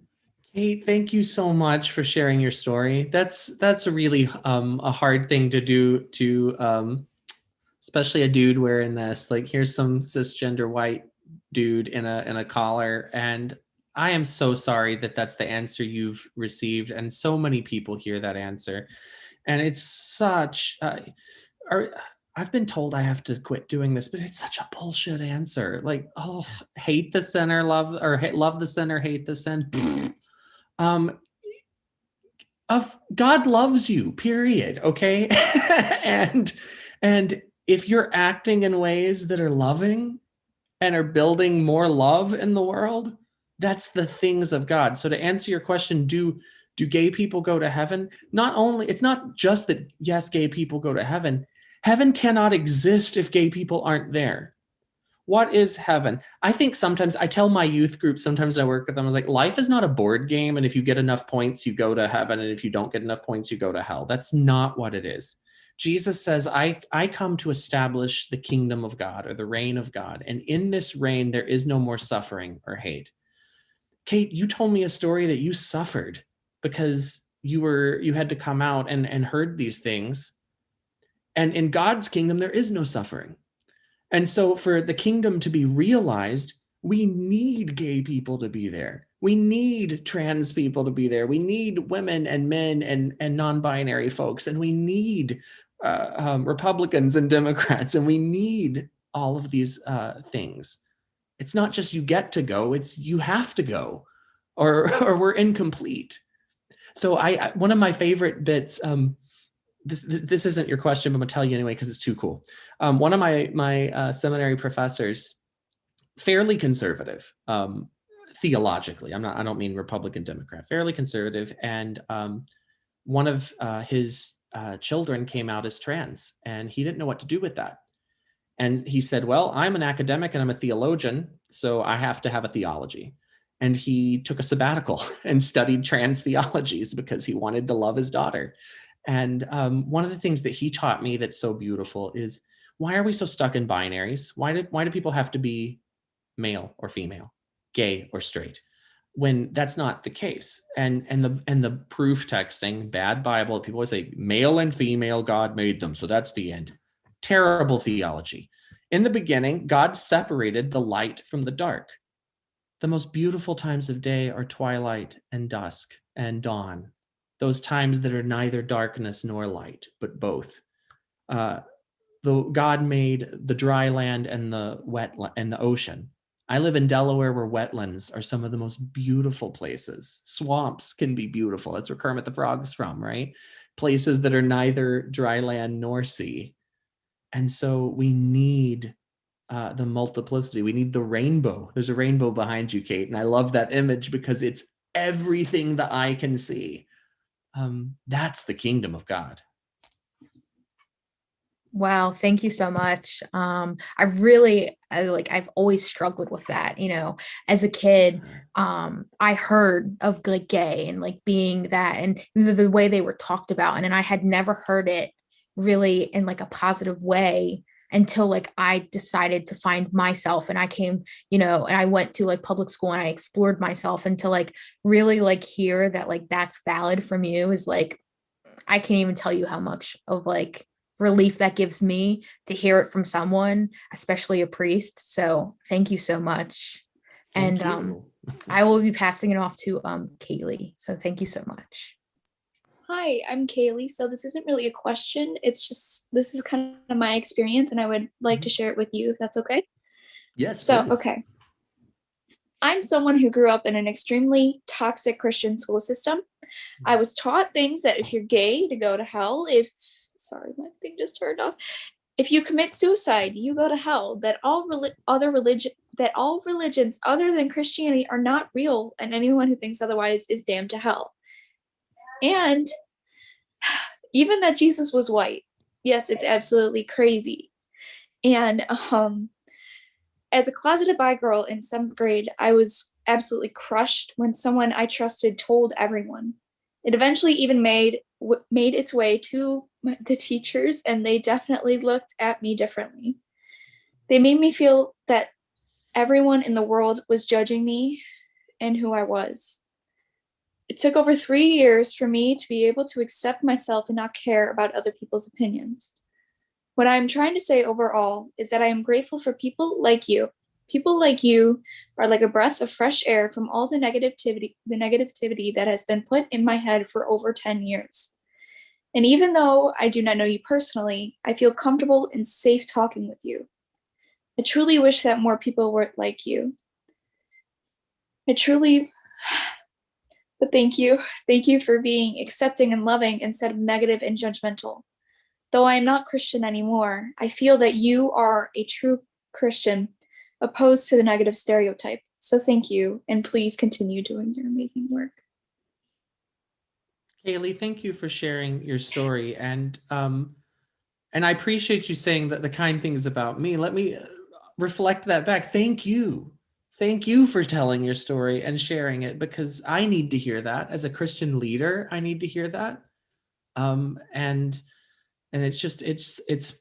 Kate, thank you so much for sharing your story. That's a really a hard thing to do to especially a dude wearing this. Like, here's some cisgender white dude in a collar, and I am so sorry that that's the answer you've received, and so many people hear that answer, and it's such. I've been told I have to quit doing this, but it's such a bullshit answer. Like, oh, hate the sinner, love the sinner, hate the sin. Of God loves you, period. Okay, and if you're acting in ways that are loving and are building more love in the world, that's the things of God. So to answer your question, do gay people go to heaven? Not only, it's not just that, yes, gay people go to heaven. Heaven cannot exist if gay people aren't there. What is heaven? I think sometimes I tell my youth group, sometimes I work with them, I was like, life is not a board game. And if you get enough points, you go to heaven. And if you don't get enough points, you go to hell. That's not what it is. Jesus says, I come to establish the kingdom of God, or the reign of God. And in this reign, there is no more suffering or hate. Kate, you told me a story that you suffered because you had to come out and heard these things. And in God's kingdom, there is no suffering. And so for the kingdom to be realized, we need gay people to be there. We need trans people to be there. We need women and men and non-binary folks. And we need Republicans and Democrats. And we need all of these things. It's not just you get to go, it's you have to go, or we're incomplete. So one of my favorite bits, this isn't your question, but I'm gonna tell you anyway because it's too cool. One of my seminary professors, fairly conservative, theologically. I don't mean Republican, Democrat, fairly conservative, and one of his children came out as trans, and he didn't know what to do with that. And he said, "Well, I'm an academic and I'm a theologian, so I have to have a theology." And he took a sabbatical and studied trans theologies because he wanted to love his daughter. And one of the things that he taught me that's so beautiful is, why are we so stuck in binaries? Why do people have to be male or female, gay or straight, when that's not the case? And the proof texting, bad Bible, people always say male and female, God made them, so that's the end. Terrible theology. In the beginning, God separated the light from the dark. The most beautiful times of day are twilight and dusk and dawn. Those times that are neither darkness nor light, but both. God made the dry land and the and the ocean. I live in Delaware, where wetlands are some of the most beautiful places. Swamps can be beautiful. That's where Kermit the Frog's from, right? Places that are neither dry land nor sea. And so we need the multiplicity. We need the rainbow. There's a rainbow behind you, Kate. And I love that image because it's everything the eye can see. That's the kingdom of God. Wow, thank you so much. I've always struggled with that. As a kid, I heard of like gay and like being that, and the way they were talked about, and I had never heard it really in like a positive way until like I decided to find myself, and I came, and I went to like public school and I explored myself, and to like really like hear that like that's valid from you is like, I can't even tell you how much of like relief that gives me to hear it from someone, especially a priest. So thank you so much. Thank And you. I will be passing it off to Kaylee. So thank you so much. Hi, I'm Kaylee. So this isn't really a question. It's just, this is kind of my experience and I would like to share it with you if that's okay. Yes. So, please. okay. I'm someone who grew up in an extremely toxic Christian school system. I was taught things that if you're gay, to go to hell. Sorry, my thing just turned off. If you commit suicide, you go to hell. That all religions other than Christianity are not real, and anyone who thinks otherwise is damned to hell. And even that Jesus was white. Yes, it's absolutely crazy. And as a closeted bi girl in 7th grade, I was absolutely crushed when someone I trusted told everyone. It eventually even made its way to the teachers, and they definitely looked at me differently. They made me feel that everyone in the world was judging me and who I was. It took over 3 years for me to be able to accept myself and not care about other people's opinions. What I'm trying to say overall is that I am grateful for people like you People like you are like a breath of fresh air from all the negativity that has been put in my head for over 10 years. And even though I do not know you personally, I feel comfortable and safe talking with you. I truly wish that more people were like you. I truly, but thank you. Thank you for being accepting and loving instead of negative and judgmental. Though I am not Christian anymore, I feel that you are a true Christian, opposed to the negative stereotype. So thank you, and please continue doing your amazing work. Kaylee, thank you for sharing your story, and I appreciate you saying that the kind things about me. Let me reflect that back. Thank you. Thank you for telling your story and sharing it, because I need to hear that as a Christian leader. I need to hear that. And it's just, it's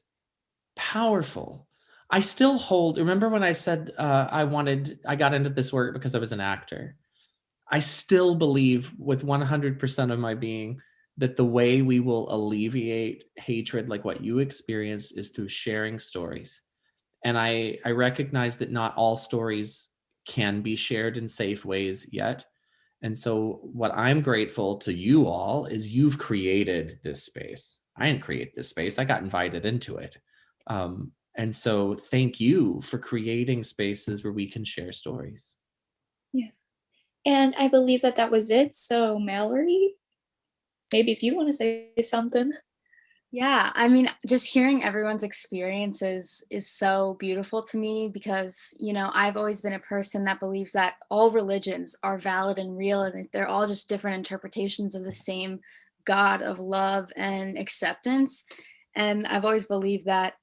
powerful. I still hold, remember when I said I got into this work because I was an actor. I still believe with 100% of my being that the way we will alleviate hatred like what you experienced is through sharing stories. And I recognize that not all stories can be shared in safe ways yet. And so what I'm grateful to you all is you've created this space. I didn't create this space. I got invited into it. And so thank you for creating spaces where we can share stories. Yeah. And I believe that that was it. So Mallory, maybe if you want to say something. Yeah, I mean, just hearing everyone's experiences is so beautiful to me because, you know, I've always been a person that believes that all religions are valid and real, and that they're all just different interpretations of the same God of love and acceptance. And I've always believed that,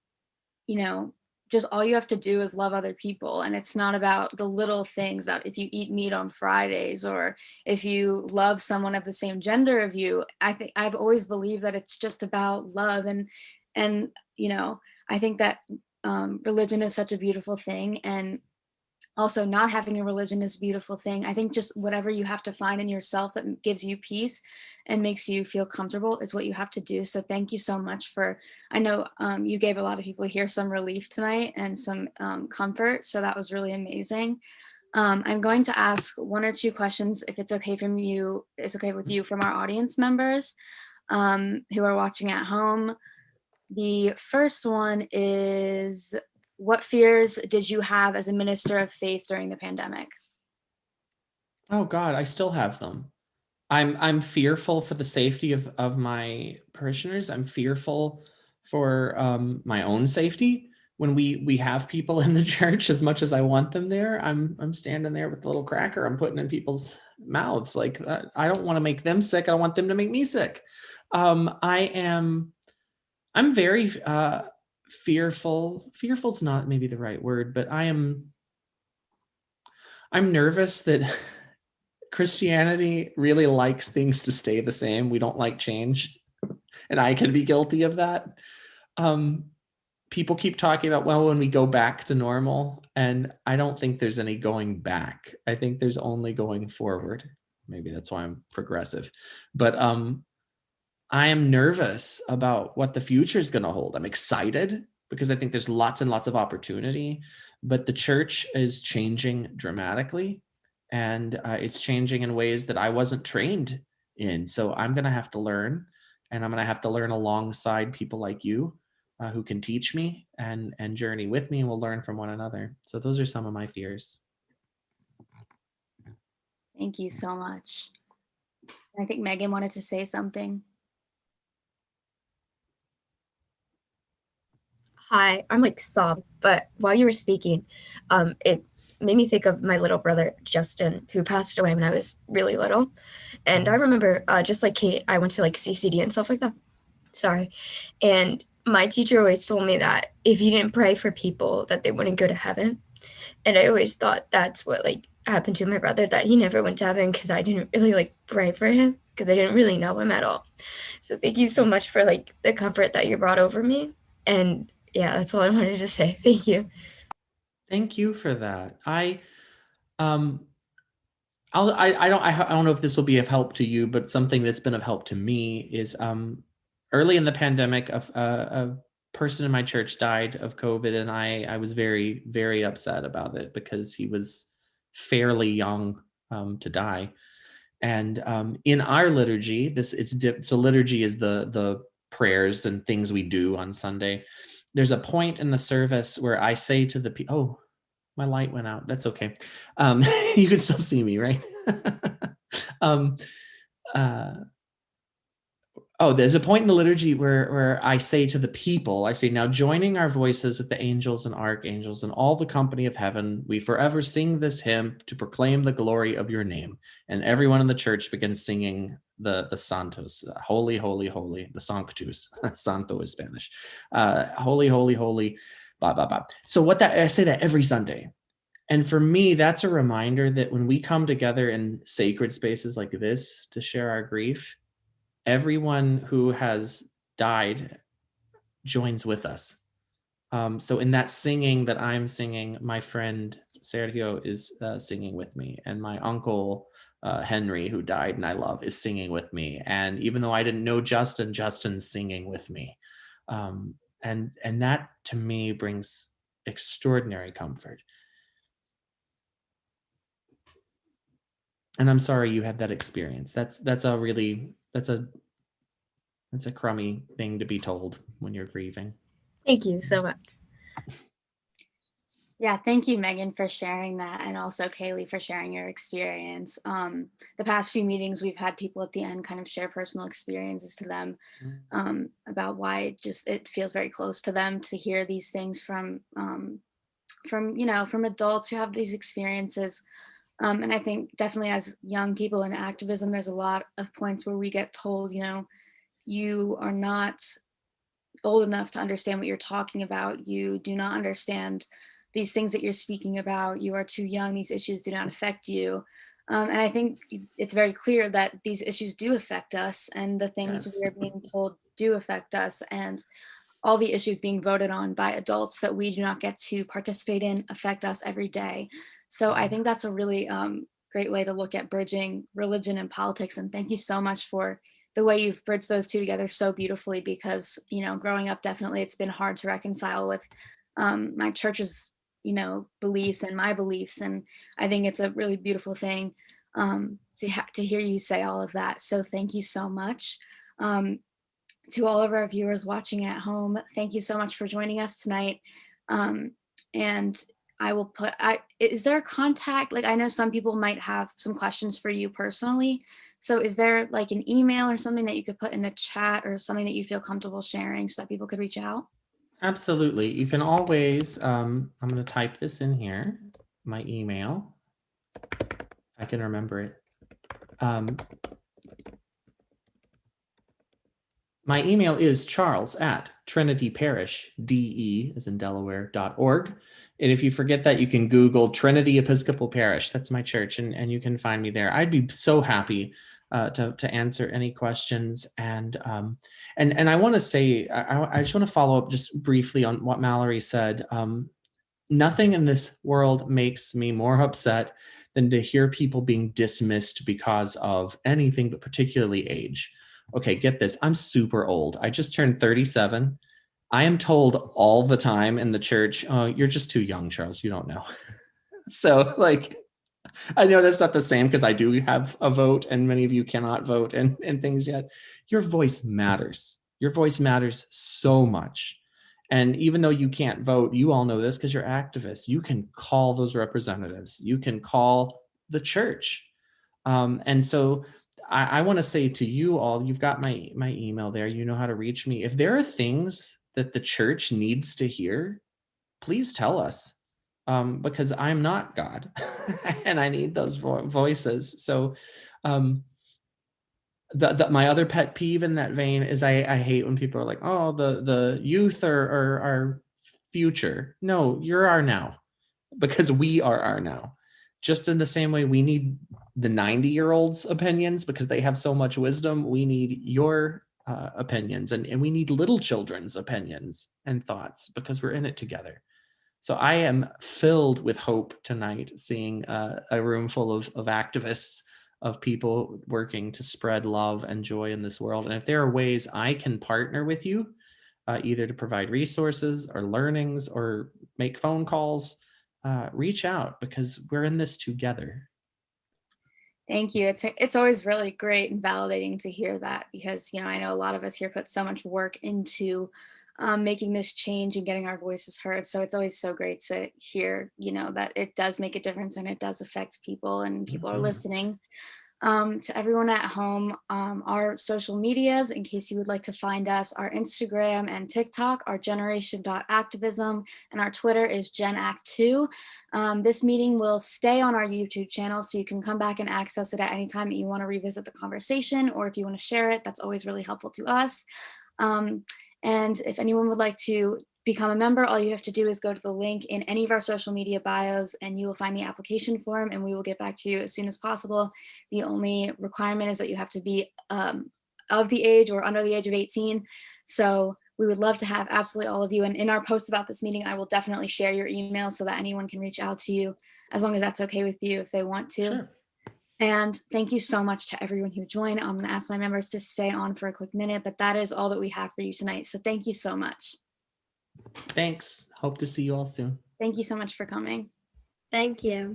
you know, just all you have to do is love other people. And it's not about the little things about if you eat meat on Fridays or if you love someone of the same gender of you. I think I've always believed that it's just about love. And, you know, I think that religion is such a beautiful thing. And also not having a religion is a beautiful thing. I think just whatever you have to find in yourself that gives you peace and makes you feel comfortable is what you have to do. So thank you so much for, I know you gave a lot of people here some relief tonight and some comfort. So that was really amazing. I'm going to ask one or two questions if it's okay from you, it's okay with you, from our audience members who are watching at home. The first one is, what fears did you have as a minister of faith during the pandemic? Oh God, I still have them. I'm fearful for the safety of my parishioners. I'm fearful for my own safety. When we have people in the church, as much as I want them there, I'm standing there with the little cracker I'm putting in people's mouths. Like I don't want to make them sick. I don't want them to make me sick. I'm very fearful. Fearful's not maybe the right word, but I'm nervous that Christianity really likes things to stay the same. We don't like change. And I can be guilty of that. People keep talking about, well, when we go back to normal, and I don't think there's any going back. I think there's only going forward. Maybe that's why I'm progressive. But I am nervous about what the future is going to hold. I'm excited because I think there's lots and lots of opportunity, but the church is changing dramatically. And it's changing in ways that I wasn't trained in. So I'm going to have to learn, and I'm going to have to learn alongside people like you who can teach me and journey with me, and we'll learn from one another. So those are some of my fears. Thank you so much. I think Megan wanted to say something. Hi, I'm like sobbed, but while you were speaking, it made me think of my little brother Justin, who passed away when I was really little. And I remember, just like Kate, I went to like CCD and stuff like that. Sorry. And my teacher always told me that if you didn't pray for people, that they wouldn't go to heaven. And I always thought that's what like happened to my brother, that he never went to heaven because I didn't really like pray for him because I didn't really know him at all. So thank you so much for like the comfort that you brought over me. And yeah, that's all I wanted to say. Thank you. Thank you for that. I don't know if this will be of help to you, but something that's been of help to me is early in the pandemic, a person in my church died of COVID, and I was very, very upset about it because he was fairly young to die. And in our liturgy, so liturgy is the prayers and things we do on Sunday. There's a point in the service where I say to the people, oh, my light went out. That's okay. You can still see me, right? There's a point in the liturgy where I say to the people, I say, now joining our voices with the angels and archangels and all the company of heaven, we forever sing this hymn to proclaim the glory of your name. And everyone in the church begins singing the Santos, holy, holy, holy, the Sanctus, Santo is Spanish. Holy, holy, holy, blah, blah, blah. So I say that every Sunday. And for me, that's a reminder that when we come together in sacred spaces like this to share our grief, everyone who has died joins with us. So in that singing that I'm singing, my friend Sergio is singing with me, and my uncle Henry, who died and I love, is singing with me. And even though I didn't know Justin, Justin's singing with me. And that to me brings extraordinary comfort. And I'm sorry you had that experience. That's a crummy thing to be told when you're grieving. Thank you so much. Yeah, thank you, Megan, for sharing that, and also Kaylee for sharing your experience. The past few meetings, we've had people at the end kind of share personal experiences to them about why it feels very close to them to hear these things from adults who have these experiences. And I think definitely as young people in activism, there's a lot of points where we get told, you are not old enough to understand what you're talking about. You do not understand these things that you're speaking about. You are too young. These issues do not affect you. And I think it's very clear that these issues do affect us, and the things we're being told do affect us, and all the issues being voted on by adults that we do not get to participate in affect us every day. So I think that's a really great way to look at bridging religion and politics. And thank you so much for the way you've bridged those two together so beautifully, because, growing up, definitely it's been hard to reconcile with my church's, beliefs and my beliefs. And I think it's a really beautiful thing to hear you say all of that. So thank you so much. To all of our viewers watching at home, thank you so much for joining us tonight. And I will is there a contact? Like, I know some people might have some questions for you personally. So is there like an email or something that you could put in the chat, or something that you feel comfortable sharing so that people could reach out? Absolutely. You can always, I'm going to type this in here, my email. I can remember it. My email is charles@trinityparish.de, as in Delaware.org. And if you forget that, you can Google Trinity Episcopal Parish. That's my church, and you can find me there. I'd be so happy to answer any questions. And I want to say, I just want to follow up just briefly on what Mallory said. Nothing in this world makes me more upset than to hear people being dismissed because of anything, but particularly age. Okay, get this. I'm super old. I just turned 37. I am told all the time in the church, oh, you're just too young, Charles. You don't know. So like, I know that's not the same because I do have a vote and many of you cannot vote and things yet. Your voice matters. Your voice matters so much. And even though you can't vote, you all know this because you're activists. You can call those representatives. You can call the church. And so I want to say to you all, you've got my email there. You know how to reach me. If there are things that the church needs to hear, please tell us, because I'm not God and I need those voices. So my other pet peeve in that vein is I hate when people are like, oh, the youth are our future. No, you're our now, because we are our now. Just in the same way we need the 90-year-olds' opinions because they have so much wisdom, we need your opinions, and we need little children's opinions and thoughts because we're in it together. So I am filled with hope tonight, seeing a room full of activists, of people working to spread love and joy in this world. And if there are ways I can partner with you, either to provide resources or learnings or make phone calls, reach out because we're in this together. Thank you. It's always really great and validating to hear that because, you know, I know a lot of us here put so much work into making this change and getting our voices heard. So it's always so great to hear, you know, that it does make a difference and it does affect people and people are listening. To everyone at home, our social medias, in case you would like to find us, our Instagram and TikTok are generation.activism, and our Twitter is GenAct2. This meeting will stay on our YouTube channel, so you can come back and access it at any time that you want to revisit the conversation, or if you want to share it, that's always really helpful to us. And if anyone would like to become a member, all you have to do is go to the link in any of our social media bios and you will find the application form and we will get back to you as soon as possible. The only requirement is that you have to be of the age or under the age of 18. So we would love to have absolutely all of you. And in our post about this meeting, I will definitely share your email so that anyone can reach out to you as long as that's okay with you if they want to. Sure. And thank you so much to everyone who joined. I'm going to ask my members to stay on for a quick minute, but that is all that we have for you tonight. So thank you so much. Thanks. Hope to see you all soon. Thank you so much for coming. Thank you.